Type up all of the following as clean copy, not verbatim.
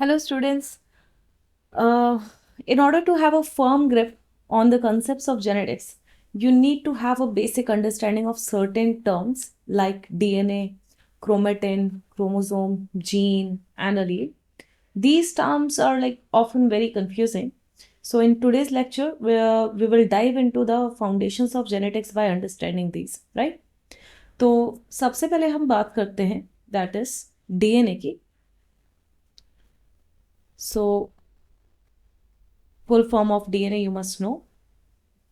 Hello, students. Uh, in order to have a firm grip on the concepts of genetics, you need to have a basic understanding of certain terms like DNA, chromatin, chromosome, gene, and allele. These terms are like often very confusing. So, in today's lecture, we will dive into the foundations of genetics by understanding these, right? तो सबसे पहले हम बात करते हैं that is DNA की. सो full form of DNA you must know: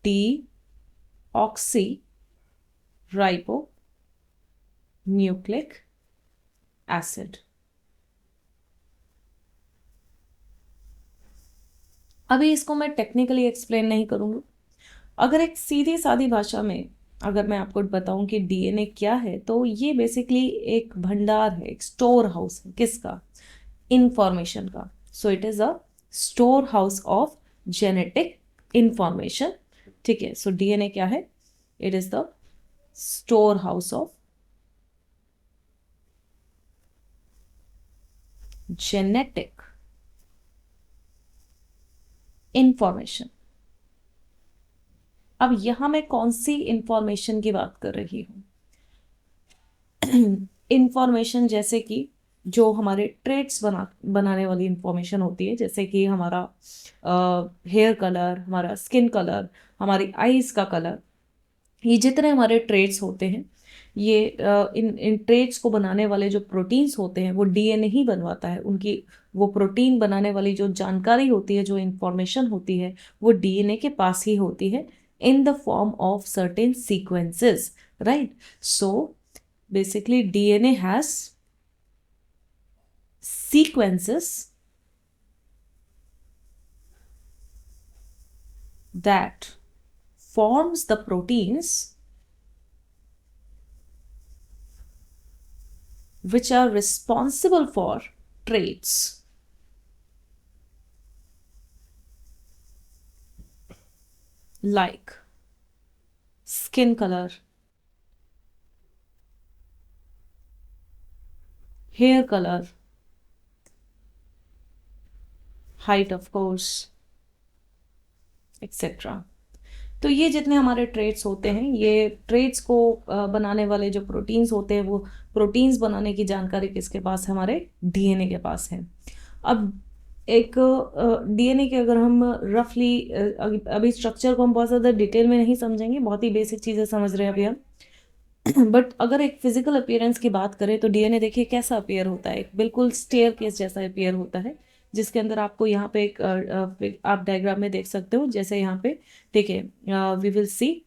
deoxyribonucleic acid. अभी इसको मैं टेक्निकली एक्सप्लेन नहीं करूँगी. अगर एक सीधी सादी भाषा में अगर मैं आपको बताऊं कि डीएनए क्या है, तो ये बेसिकली एक भंडार है, एक स्टोर हाउस है. किसका? इंफॉर्मेशन का. So it is a store house of genetic information. ठीक है. सो डीएनए क्या है? It is the store house of genetic information. अब यहां मैं कौन सी इंफॉर्मेशन की बात कर रही हूं? इंफॉर्मेशन जैसे कि जो हमारे ट्रेट्स बनाने वाली इंफॉर्मेशन होती है, जैसे कि हमारा हेयर कलर, हमारा स्किन कलर, हमारी आईज का कलर. ये जितने हमारे ट्रेट्स होते हैं, ये इन ट्रेट्स को बनाने वाले जो प्रोटीन्स होते हैं वो डीएनए ही बनवाता है. उनकी वो प्रोटीन बनाने वाली जो जानकारी होती है, जो इंफॉर्मेशन होती है, वो डीएनए के पास ही होती है in the form of certain sequences, right? So basically DNA has sequences that forms the proteins which are responsible for traits like skin color, hair color, height of course, etc. तो ये जितने हमारे traits होते हैं, ये traits को बनाने वाले जो प्रोटीन्स होते हैं, वो प्रोटीन्स बनाने की जानकारी किसके पास है? हमारे डीएनए के पास है. अब एक डीएनए के अगर हम रफली अभी स्ट्रक्चर को हम बहुत ज़्यादा डिटेल में नहीं समझेंगे, बहुत ही बेसिक चीज़ें समझ रहे हैं अभी हम. बट अगर एक फिजिकल अपीयरेंस की बात करें तो डीएनए देखिए कैसा अपीयर होता है. एक बिल्कुल स्टेयर केस जैसा अपीयर होता है, जिसके अंदर आपको यहाँ पे एक आप डायग्राम में देख सकते हो, जैसे यहाँ पे. ठीक है. We will see.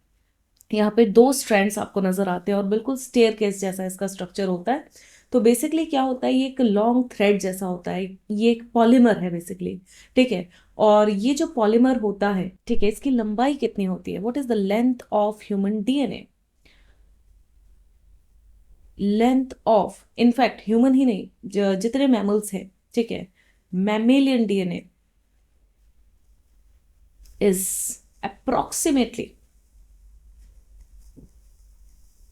यहाँ पे दो स्ट्रैंड्स आपको नजर आते हैं और बिल्कुल स्टेयर केस जैसा इसका स्ट्रक्चर होता है. तो बेसिकली क्या होता है? ये एक लॉन्ग थ्रेड जैसा होता है. ये एक पॉलीमर है बेसिकली. ठीक है. और ये जो पॉलीमर होता है, ठीक है, इसकी लंबाई कितनी होती है? What is the length of human DNA? Length of, in fact human ही नहीं, जितने मैमल्स हैं, ठीक है, mammalian DNA is approximately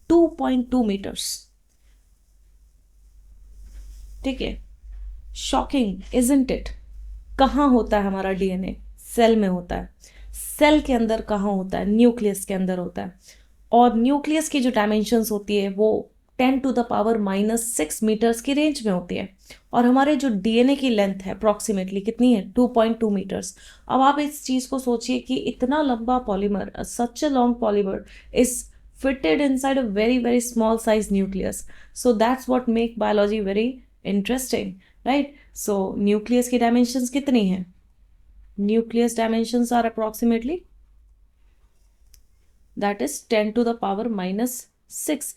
2.2 meters. ठीक है. Shocking isn't it? कहाँ होता है हमारा डीएनए? सेल में होता है. सेल के अंदर कहाँ होता है? न्यूक्लियस के अंदर होता है. और न्यूक्लियस की जो डायमेंशंस होती है वो 10⁻⁻⁶ मीटर्स की रेंज में होती है. और हमारे जो डीएनए की लेंथ है अप्रॉक्सीमेटली कितनी है? 2.2 मीटर्स. अब आप इस चीज़ को सोचिए कि इतना लंबा polymer, such a long polymer is fitted inside a very very small size nucleus. So that's what make biology very interesting, right? So nucleus की dimensions कितनी हैं? Nucleus dimensions are approximately that is 10⁻⁻⁶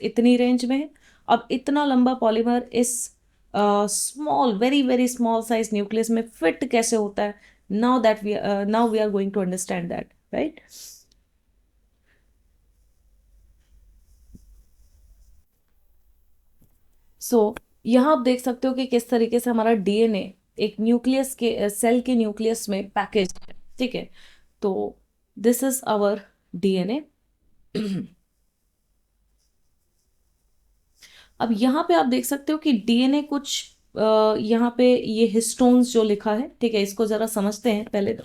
इतनी range में है. अब इतना लंबा polymer इस small, very very small size nucleus में फिट कैसे होता है? Now we are going to understand that, right? So यहाँ आप देख सकते हो कि किस तरीके से हमारा डीएनए एक न्यूक्लियस के सेल के न्यूक्लियस में पैकेज है. ठीक है. तो दिस इज आवर डीएनए. अब यहाँ पे आप देख सकते हो कि डीएनए कुछ यहाँ पे ये हिस्टोन्स जो लिखा है, ठीक है, इसको जरा समझते हैं पहले तो।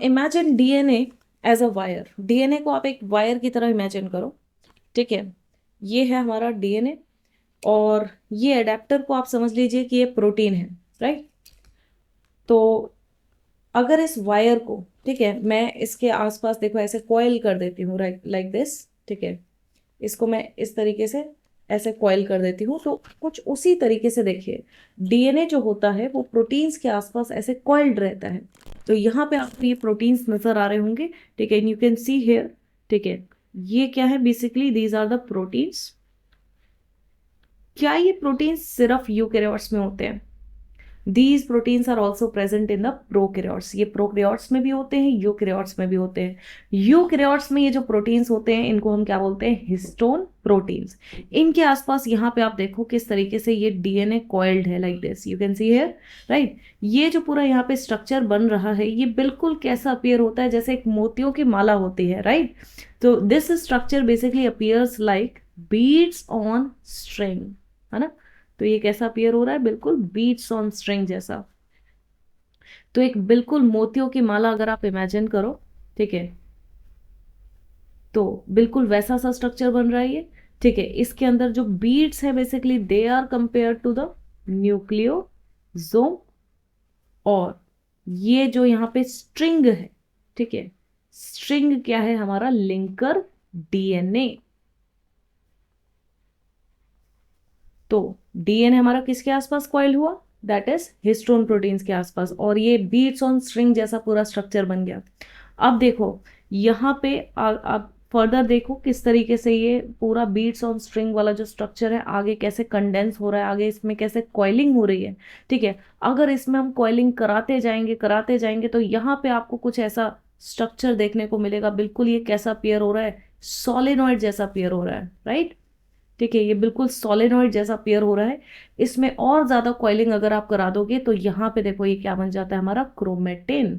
Imagine DNA as a wire. DNA को आप एक वायर की तरह इमेजिन करो, ठीक है। ये है हमारा डीएनए और ये एडेप्टर को आप समझ लीजिए कि ये प्रोटीन है, राइट। तो अगर इस वायर को, ठीक है, मैं इसके आसपास देखो ऐसे कॉइल कर देती हूँ, राइट, लाइक दिस, ठीक है, इसको मैं इस तरीके से ऐसे कॉइल कर देती हूँ, तो कुछ उसी तरीके से देखिए डीएनए जो होता है वो प्रोटीन्स के आसपास ऐसे कॉइल्ड रहता है। तो यहाँ पे आपको ये प्रोटीन्स नजर आ रहे होंगे, ठीक है, यू कैन सी हियर, ठीक है। ये क्या है, basically these are the proteins. क्या ये प्रोटीन्स सिर्फ यूकेरियोट्स में होते हैं? These proteins are also present in the prokaryotes। ये प्रोकैरियोट्स में भी होते हैं, यूकैरियोट्स में भी होते हैं। यूकैरियोट्स में ये जो प्रोटीन्स होते हैं इनको हम क्या बोलते हैं, हिस्टोन प्रोटीन्स। इनके आसपास यहाँ पे आप देखो किस तरीके से ये डीएनए कॉइल्ड है, like this, you can see here, right. ये जो पूरा यहाँ पे स्ट्रक्चर बन रहा है ये बिल्कुल कैसा अपीयर होता है, जैसे एक मोतियों की माला होती है, राइट। तो this structure basically appears like beads on string, है ना। तो ये कैसा अपीयर हो रहा है, बिल्कुल बीट्स ऑन स्ट्रिंग जैसा। तो एक बिल्कुल मोतियों की माला अगर आप इमेजिन करो, ठीक है, तो बिल्कुल वैसा सा स्ट्रक्चर बन रहा है ये, ठीक है। इसके अंदर जो बीट्स है basically they are compare to the nucleosome. और ये जो यहाँ पे स्ट्रिंग है, ठीक है, स्ट्रिंग क्या है, हमारा लिंकर डीएनए। तो डीएनए हमारा किसके आसपास कॉइल हुआ, दैट इज हिस्टोन प्रोटीन्स के आसपास, और ये बीट्स ऑन स्ट्रिंग जैसा पूरा स्ट्रक्चर बन गया। अब देखो यहाँ पे आप फर्दर देखो किस तरीके से ये पूरा बीट्स ऑन स्ट्रिंग वाला जो स्ट्रक्चर है आगे कैसे कंडेंस हो रहा है, आगे इसमें कैसे कॉइलिंग हो रही है, ठीक है। अगर इसमें हम कॉइलिंग कराते जाएंगे तो यहाँ पे आपको कुछ ऐसा स्ट्रक्चर देखने को मिलेगा, बिल्कुल ये कैसा पेयर हो रहा है, सोलेनॉइड जैसा पेयर हो रहा है, राइट, ठीक है। ये बिल्कुल सोलेनॉइड जैसा पेयर हो रहा है। इसमें और ज्यादा कॉइलिंग अगर आप करा दोगे तो यहाँ पे देखो ये क्या बन जाता है, हमारा क्रोमेटिन।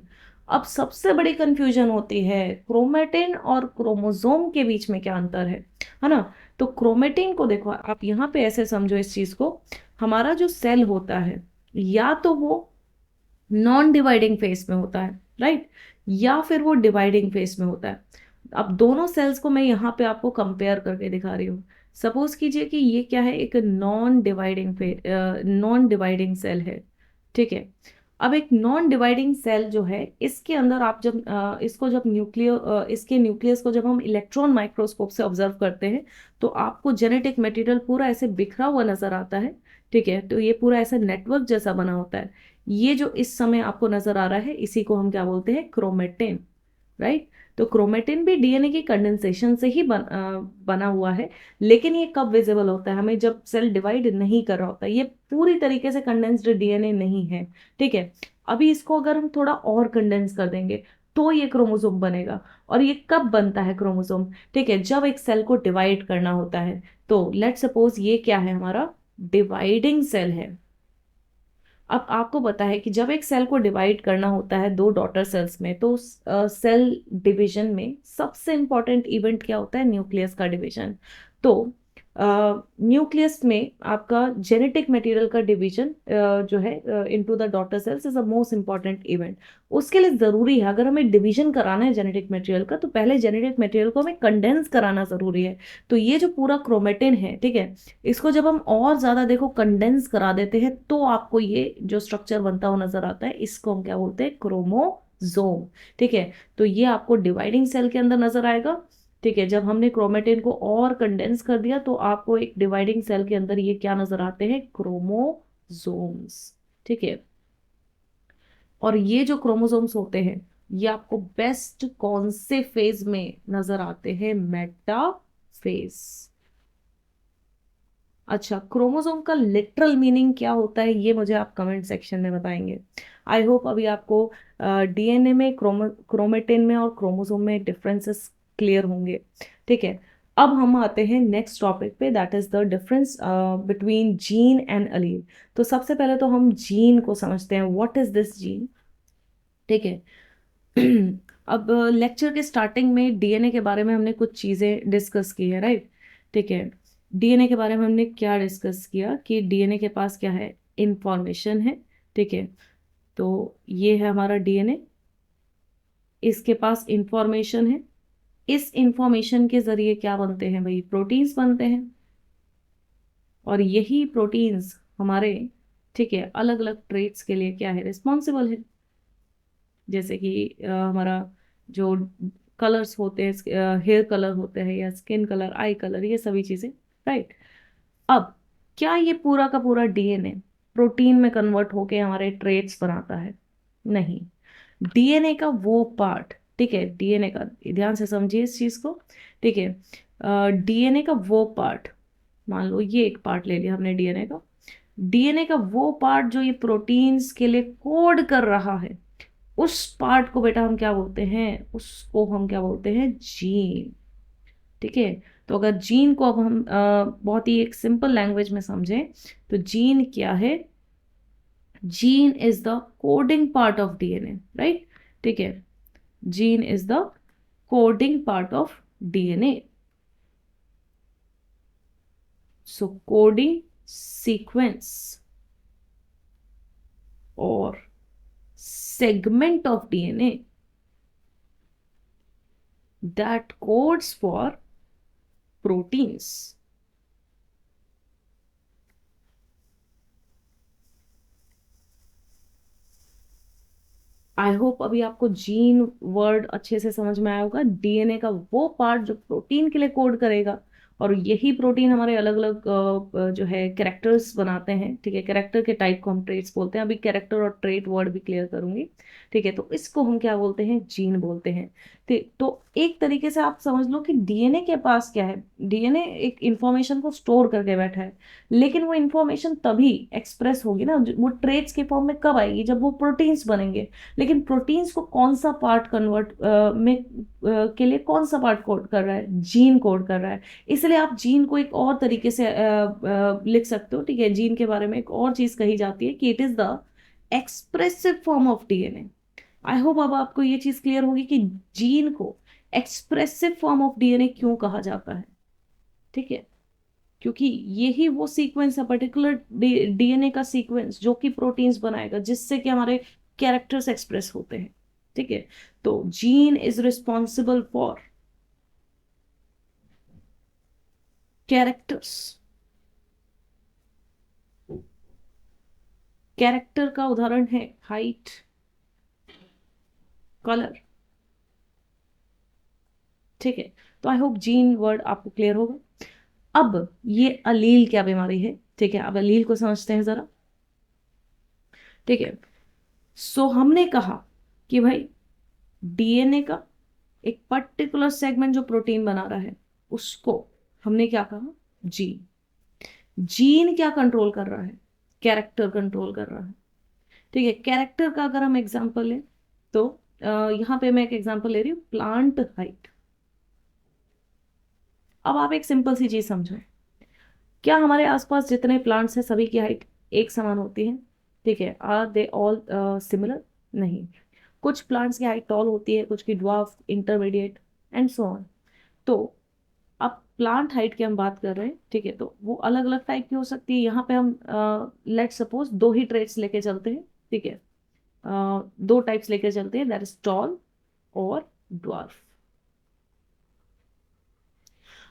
अब सबसे बड़ी कंफ्यूजन होती है क्रोमेटिन और क्रोमोसोम के बीच में क्या अंतर है ना। तो क्रोमेटिन को देखो आप यहाँ पे ऐसे समझो इस चीज को, हमारा जो सेल होता है या तो वो नॉन डिवाइडिंग फेस में होता है, राइट, या फिर वो डिवाइडिंग फेस में होता है। अब दोनों सेल्स को मैं यहाँ पे आपको कंपेयर करके दिखा रही हूँ। सपोज कीजिए कि ये क्या है, एक नॉन डिवाइडिंग सेल है, ठीक है। अब एक नॉन डिवाइडिंग सेल जो है इसके अंदर आप जब इसको जब इसके न्यूक्लियस को जब हम इलेक्ट्रॉन माइक्रोस्कोप से ऑब्जर्व करते हैं तो आपको जेनेटिक मटेरियल पूरा ऐसे बिखरा हुआ नजर आता है, ठीक है। तो ये पूरा ऐसा नेटवर्क जैसा बना होता है। ये जो इस समय आपको नजर आ रहा है इसी को हम क्या बोलते हैं, क्रोमेटिन, राइट। तो क्रोमेटिन भी डीएनए की कंडेंसेशन से ही बना हुआ है। लेकिन ये कब विजिबल होता है, हमें जब सेल डिवाइड नहीं कर रहा होता है, ये पूरी तरीके से कंडेंस्ड डीएनए नहीं है, ठीक है। अभी इसको अगर हम थोड़ा और कंडेंस कर देंगे तो ये क्रोमोसोम बनेगा। और ये कब बनता है क्रोमोसोम, ठीक है, जब एक सेल को डिवाइड करना होता है। तो लेट्स सपोज ये क्या है, हमारा डिवाइडिंग सेल है। अब आपको पता है कि जब एक सेल को डिवाइड करना होता है दो डॉटर सेल्स में तो सेल डिवीजन में सबसे इंपॉर्टेंट इवेंट क्या होता है, न्यूक्लियस का डिवीजन। तो न्यूक्लियस में आपका जेनेटिक मटेरियल का डिवीजन जो है into the daughter cells is a most important event. उसके लिए जरूरी है, अगर हमें डिवीजन कराना है जेनेटिक मटेरियल का तो पहले जेनेटिक मटेरियल को हमें कंडेंस कराना जरूरी है। तो ये जो पूरा क्रोमेटिन है, ठीक है, इसको जब हम और ज्यादा देखो कंडेंस करा देते हैं तो आपको ये जो स्ट्रक्चर बनता हुआ नजर आता है इसको हम क्या बोलते हैं, क्रोमोसोम, ठीक है। तो ये आपको डिवाइडिंग सेल के अंदर नजर आएगा, ठीक है। जब हमने क्रोमेटिन को और कंडेंस कर दिया तो आपको एक डिवाइडिंग सेल के अंदर ये क्या नजर आते हैं, क्रोमोसोम्स, ठीक है। और ये जो क्रोमोसोम्स होते हैं ये आपको बेस्ट कौन से फेज में नजर आते हैं, मेटाफेज। अच्छा, क्रोमोसोम का लिटरल मीनिंग क्या होता है ये मुझे आप कमेंट सेक्शन में बताएंगे। आई होप अभी आपको डीएनए में क्रोमेटिन में और क्रोमोसोम में डिफरेंसेस क्लियर होंगे, ठीक है। अब हम आते हैं नेक्स्ट टॉपिक पे, that is the difference between gene and allele. तो सबसे पहले तो हम जीन को समझते हैं, व्हाट इज दिस जीन, ठीक है। अब लेक्चर के स्टार्टिंग में डीएनए के बारे में हमने कुछ चीजें डिस्कस की है, राइट, ठीक है। डीएनए के बारे में हमने क्या डिस्कस किया कि डीएनए के पास क्या है, इंफॉर्मेशन है, ठीक है। तो ये है हमारा डीएनए, इसके पास इंफॉर्मेशन है, इस इंफॉर्मेशन के जरिए क्या बनते हैं भाई, प्रोटीन्स बनते हैं। और यही प्रोटीन्स हमारे, ठीक है, अलग अलग ट्रेट्स के लिए क्या है, रिस्पॉन्सिबल है। जैसे कि हमारा जो कलर्स होते हैं, हेयर कलर होते हैं या स्किन कलर, आई कलर, ये सभी चीजें, राइट। अब क्या ये पूरा का पूरा डीएनए प्रोटीन में कन्वर्ट होके हमारे ट्रेट्स बनाता है? नहीं। डीएनए का वो पार्ट, ठीक है, डीएनए का, ध्यान से समझिए इस चीज को, ठीक है। डीएनए का वो पार्ट, मान लो ये एक पार्ट ले लिया हमने डीएनए का, डीएनए का वो पार्ट जो ये प्रोटीन्स के लिए कोड कर रहा है, उस पार्ट को बेटा हम क्या बोलते हैं, उसको हम क्या बोलते हैं, जीन, ठीक है। तो अगर जीन को अब हम बहुत ही एक सिंपल लैंग्वेज में समझें तो जीन क्या है, gene is the coding part of DNA, right, ठीक है। Gene is the coding part of DNA. So coding sequence और segment of DNA that codes for proteins. I hope अभी आपको जीन वर्ड अच्छे से समझ में आया होगा। डीएनए का वो पार्ट जो प्रोटीन के लिए कोड करेगा, और यही प्रोटीन हमारे अलग अलग जो है कैरेक्टर्स बनाते हैं, ठीक है। कैरेक्टर के टाइप को हम ट्रेट्स बोलते हैं, अभी कैरेक्टर और ट्रेट वर्ड भी क्लियर करूंगी, ठीक है। तो इसको हम क्या बोलते हैं, जीन बोलते हैं। तो एक तरीके से आप समझ लो कि डीएनए के पास क्या है, डीएनए एक इंफॉर्मेशन को स्टोर करके बैठा है, लेकिन वो इंफॉर्मेशन तभी एक्सप्रेस होगी ना, वो ट्रेट्स के फॉर्म में कब आएगी, जब वो प्रोटीन्स बनेंगे। लेकिन प्रोटीन्स को कौन सा पार्ट कन्वर्ट में के लिए कौन सा पार्ट कोड कर रहा है, जीन कोड कर रहा है। इसलिए आप जीन को एक और तरीके से लिख सकते हो, ठीक है। जीन के बारे में एक और चीज कही जाती है कि it is the expressive form of DNA. I hope अब आपको ये चीज क्लियर होगी कि जीन को एक्सप्रेसिव फॉर्म ऑफ डीएनए क्यों कहा जाता है, ठीक है। क्योंकि यही वो सीक्वेंस है, पर्टिकुलर डीएनए का सीक्वेंस जो कि प्रोटीन्स बनाएगा, जिससे कि हमारे कैरेक्टर्स एक्सप्रेस होते हैं, ठीक है। तो gene is responsible for characters. Character का उदाहरण है हाइट, कलर, ठीक है। तो आई होप जीन वर्ड आपको क्लियर होगा। अब ये अलील क्या बीमारी है, ठीक है, अब अलील को समझते हैं जरा, ठीक है। सो हमने कहा कि भाई डीएनए का एक पर्टिकुलर सेगमेंट जो प्रोटीन बना रहा है, उसको हमने क्या कहा, जीन। जीन क्या कंट्रोल कर रहा है, कैरेक्टर कंट्रोल कर रहा है, ठीक है। कैरेक्टर का अगर हम एग्जांपल लें तो यहाँ पे मैं एक एग्जांपल ले रही हूँ, प्लांट हाइट। अब आप एक सिंपल सी चीज समझो, क्या हमारे आसपास जितने प्लांट्स हैं सभी की हाइट एक समान होती है, ठीक है। Are they all similar? नहीं। कुछ प्लांट्स की हाइट टॉल होती है, कुछ की dwarf, intermediate and so on. तो अब प्लांट हाइट की हम बात कर रहे हैं, ठीक है। तो वो अलग अलग टाइप की हो सकती है। यहाँ पे हम लेट सपोज दो ही ट्रेट्स लेके चलते हैं, ठीक है। दो टाइप्स लेके चलते हैं, दैट इज टॉल और ड्वार्फ।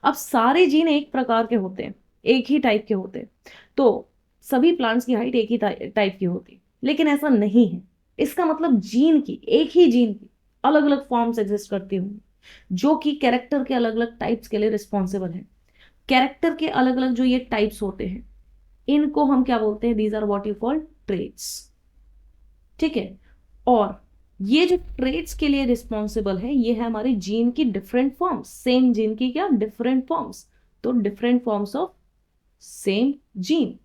अब सारे जीन एक प्रकार के होते हैं, एक ही टाइप के होते हैं, तो सभी प्लांट्स की हाइट एक ही टाइप की होती, लेकिन ऐसा नहीं है। इसका मतलब जीन की, एक ही जीन की अलग अलग फॉर्म्स एग्जिस्ट करती होंगी, जो कि कैरेक्टर के अलग अलग टाइप्स के लिए रिस्पॉन्सिबल है। कैरेक्टर के अलग अलग जो ये टाइप्स होते हैं, इनको हम क्या बोलते हैं, these are what you call traits, ठीक है। और ये जो ट्रेट्स के लिए रिस्पॉन्सिबल है, ये है हमारे जीन की डिफरेंट फॉर्म्स, सेम जीन की क्या डिफरेंट फॉर्म्स, तो different forms of same gene.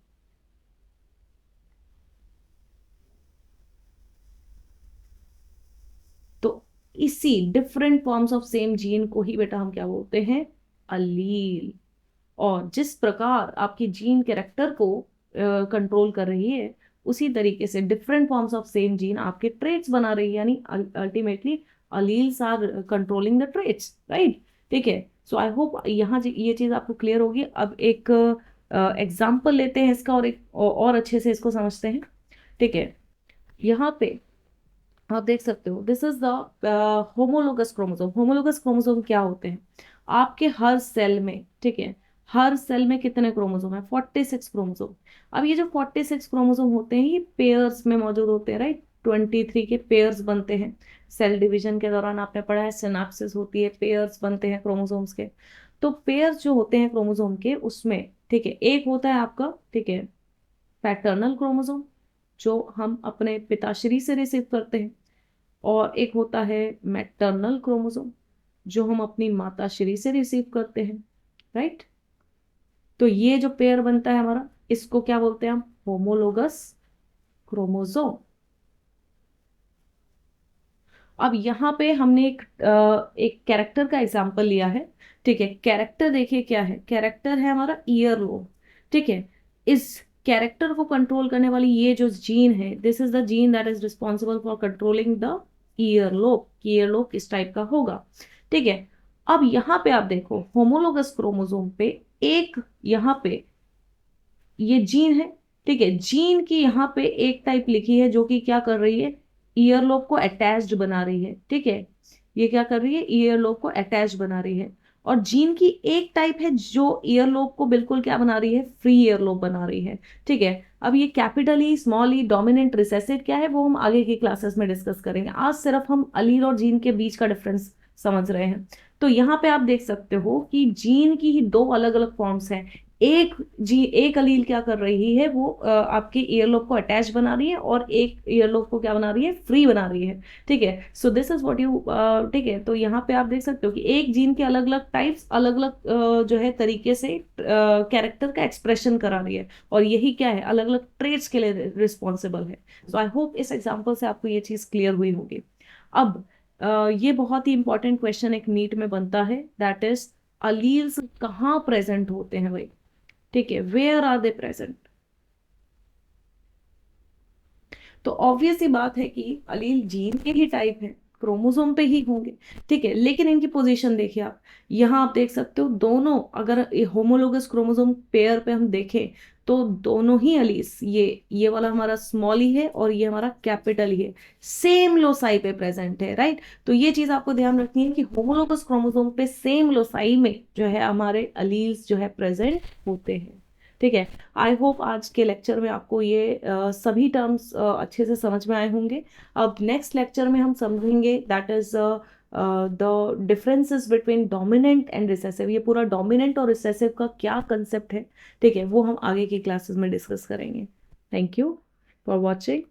तो इसी different forms of same gene को ही बेटा हम क्या बोलते हैं, अलील। और जिस प्रकार आपकी जीन कैरेक्टर को कंट्रोल कर रही है, उसी तरीके से different forms of same gene आपके ट्रेट्स बना रही है, यानी ultimately alleles are controlling the traits, right, ठीक है। सो आई होप यहाँ ये चीज़ आपको क्लियर होगी। अब एक एग्जाम्पल लेते हैं इसका और एक और अच्छे से इसको समझते हैं। ठीक है, यहाँ पे आप देख सकते हो this is the homologous chromosome. Homologous chromosome क्या होते हैं? आपके हर सेल में, ठीक है, हर सेल में कितने क्रोमोसोम है? 46 क्रोमोसोम। अब ये जो 46 क्रोमोसोम होते हैं ये पेयर्स में मौजूद होते हैं, राइट? 23 के पेयर्स बनते हैं। सेल डिवीजन के दौरान आपने पढ़ा है सिनाप्सिस होती है, पेयर्स बनते हैं क्रोमोसोम्स के। तो पेयर्स जो होते हैं क्रोमोसोम के उसमें, ठीक है, एक होता है आपका, ठीक है, पैटर्नल क्रोमोसोम जो हम अपने पिताश्री से रिसीव करते हैं, और एक होता है मैटरनल क्रोमोसोम जो हम अपनी माताश्री से रिसीव करते हैं, राइट? तो ये जो पेयर बनता है हमारा, इसको क्या बोलते हैं हम? Homologous chromosome. अब यहाँ पे हमने एक कैरेक्टर का एग्जांपल लिया है। ठीक है, कैरेक्टर देखिए क्या है? कैरेक्टर है हमारा ईयर लोब। ठीक है, इस कैरेक्टर को कंट्रोल करने वाली ये जो जीन है, this is the gene that is responsible for controlling the ear lobe. Ear lobe किस टाइप का होगा? ठीक है, अब यहाँ पे आप देखो होमोलोगस क्रोमोसोम पे एक यहाँ पे ये जीन है। ठीक है, जीन की यहाँ पे एक टाइप लिखी है जो कि क्या कर रही है? ईयरलोब को अटैच्ड बना रही है। ठीक है, ये क्या कर रही है? ईयरलोब को अटैच बना रही है। और जीन की एक टाइप है जो ईयरलोब को बिल्कुल क्या बना रही है? फ्री ईयरलोब बना रही है। ठीक है, अब ये कैपिटल ई, स्मॉल ई, डोमिनेंट, रिसेसिव क्या है वो हम आगे की क्लासेस में डिस्कस करेंगे। आज सिर्फ हम अलील और जीन के बीच का डिफरेंस समझ रहे हैं। तो यहाँ पे आप देख सकते हो कि जीन की ही दो अलग अलग फॉर्म्स हैं। एक अलील क्या कर रही है? वो आपके ईयरलोब को अटैच बना रही है, और एक ईयरलोब को क्या बना रही है? फ्री बना रही है। ठीक है, so this is what you, ठीक है, तो यहाँ पे आप देख सकते हो कि एक जीन के अलग अलग टाइप्स अलग अलग जो है तरीके से कैरेक्टर का एक्सप्रेशन करा रही है, और यही क्या है? अलग अलग ट्रेट्स के लिए रिस्पॉन्सिबल है। सो आई होप इस एग्जाम्पल से आपको ये चीज क्लियर हुई होगी। अब ये बहुत ही इंपॉर्टेंट क्वेश्चन एक नीट में बनता है, दैट इज अलील्स कहाँ प्रेजेंट होते हैं भाई? ठीक है, वेयर आर दे प्रेजेंट? तो ऑब्वियस ही बात है कि अलील जीन के ही टाइप है, क्रोमोसोम पे ही होंगे। ठीक है, लेकिन इनकी पोजीशन देखिए आप, यहाँ आप देख सकते हो दोनों, अगर होमोलोगस क्रोमोसोम पेयर पे हम देखें तो दोनों ही अलील्स, ये वाला हमारा स्मॉल ही है और ये हमारा कैपिटल ही है, सेम लोसाई पे प्रेजेंट है, राइट? तो ये चीज आपको ध्यान रखनी है कि होमोलोगस क्रोमोसोम पे सेम लोसाई में जो है हमारे अलील्स जो है प्रेजेंट होते हैं। ठीक है, आई होप आज के लेक्चर में आपको ये सभी टर्म्स अच्छे से समझ में आए होंगे। अब नेक्स्ट लेक्चर में हम समझेंगे that is the differences between dominant and recessive. ये पूरा डोमिनेंट और रिसेसिव का क्या कंसेप्ट है, ठीक है, वो हम आगे की क्लासेस में डिस्कस करेंगे। Thank you for watching.